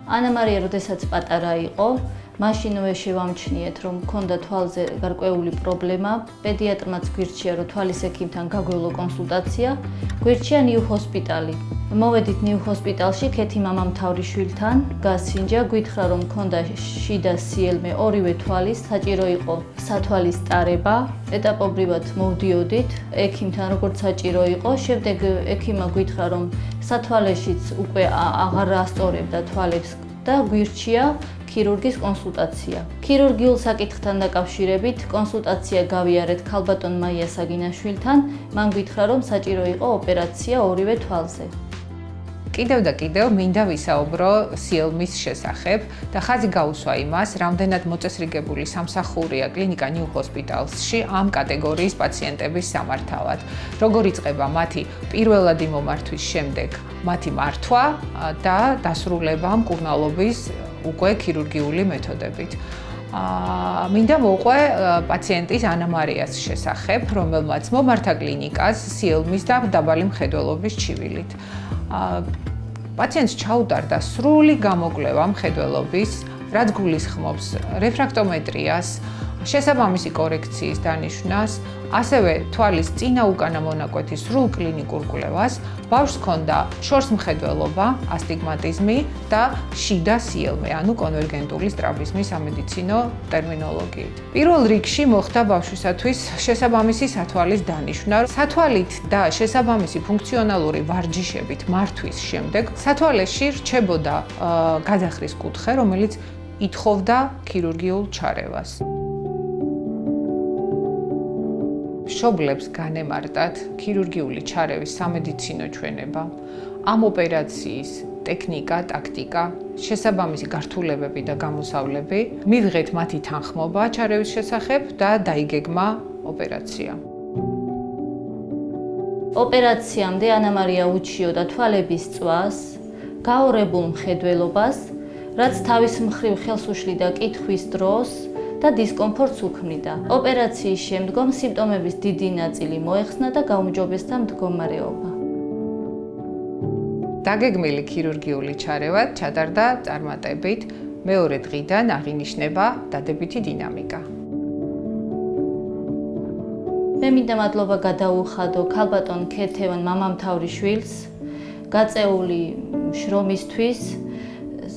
ანა მარია როდესაც პატარა იყო, მაშინვე შევამჩნიეთ, რომ მქონდა თვალზე გარკვეული პრობლემა. პედიატრმაც გვირჩია, რომ თვალის ექიმთან გაგვეულო კონსულტაცია. გვირჩია ნიუ ჰოსპიტალი. მოვედით ნიუ ჰოსპიტალში ქეთი მამამთავრიშვილთან, გასინჯა, გვითხრა, რომ მქონდა შიდა სიელმე ორივე თვალის, საჭირო იყო სათვალის ტარება. ეტაპობრივად მოვდიოდით ექიმთან, როგორც საჭირო იყო. შემდეგ ექიმმა გვითხრა, რომ სათვალეშიც უკვე აღარ ასწორებდა თვალებს და გვირჩია ქირურგის კონსულტაცია. ქირურგიულ საკითხთან დაკავშირებით კონსულტაცია გავიარეთ ქალბატონ მაია საგინაშვილთან. მან გითხრა, რომ საჭირო იყო ოპერაცია ორივე თვალზე. კიდევ და კიდევ მინდა ვისაუბრო სიელმის შესახებ და ხაზი გაუსვა იმას, რამდენად მოწესრიგებული სამსახურია კლინიკა ნიუ ჰოსპიტალში ამ კატეგორიის პაციენტების სამართავად. როგორ იწყება მათი პირველადი მომართვის შემდეგ მათი მართვა და დასრულება მკურნალობის უკვე ქირურგიული მეთოდებით. მინდა მოვყვე პაციენტის ანა მარიას შესახებ, რომელმაც მომართა კლინიკას სიელმის და დაბალი მხედველობის ჩივილით. პაციენტს ჩაუტარდა სრული გამოკვლევა მხედველობის, რაც გულისხმობს რეფრაქტომეტრიას, შესაბამისი კორექციის დანიშვნას, ასევე თვალის წინა-უკანა მონაკვეთის სრულ კლინიკურ კვლევას. ბავშვს ჰქონდა შორსმხედველობა, ასტიგმატიზმი და შიდა სიელმე, ანუ კონვერგენტული სტრაბიზმი სამედიცინო ტერმინოლოგიით. პირველ რიგში მოხდა ბავშვისათვის შესაბამისი სათვალის დანიშვნა. სათვალით და შესაბამისი ფუნქციონალური ვარჯიშებით მართვის შემდეგ სათვალეში რჩებოდა გადახრის კუთხე, რომელიც ითხოვდა ქირურგიულ ჩარევას. მშობლებს განემარტათ ქირურგიული ჩარევის სამედიცინო ჩვენება, ამ ოპერაციის ტექნიკა, ტაქტიკა, შესაბამისი გართულებები და გამოსავლები, მივიღეთ მათი თანხმობა ჩარევის შესახებ და დაიგეგმა ოპერაცია. ოპერაციამდე ანა მარია უჩიოდა თვალების წვას, გაორებულ მხედველობას, რაც თავის მხრივ ხელს უშლიდა კითხვის დროს და დისკომფორტს უქმნიდა. ოპერაციის შემდგომ სიმპტომების დიდი ნაწილი მოეხსნა და გაუმჯობესდა მდგომარეობა. დაგეგმილი ქირურგიული ჩარევა ჩატარდა წარმატებით, მეორე დღიდან აღინიშნება დადებითი დინამიკა. მე მინდა მადლობა გადაუხადო ქალბატონ ქეთევან მამამთავრიშვილს, გაწეული შრომისთვის.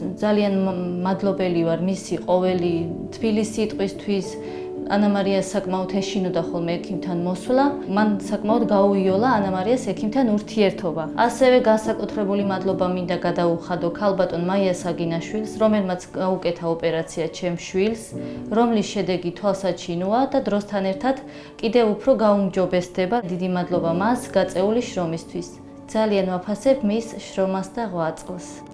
ძალიან მადლობელი ვარ მისი ყოველი თბილი სიტყვისთვის. ანა მარიას საკმაოდ ეშინოდა ხოლმე ექიმთან მოსვლა. მან საკმაოდ გაუიოლა ანა მარიას ექიმთან ურთიერთობა. ასევე განსაკუთრებული მადლობა მინდა გადაუხადო ქალბატონ მაია საგინაშვილს, რომელმაც გაუკეთა ოპერაცია ჩემს შვილს, რომლის შედეგი თვალსაჩინოა და დროსთან ერთად კიდევ უფრო გაუმჯობესდება. დიდი მადლობა მას გაწეული შრომისთვის. ძალიან ვაფასებ მის შრომას და ღვაწლს.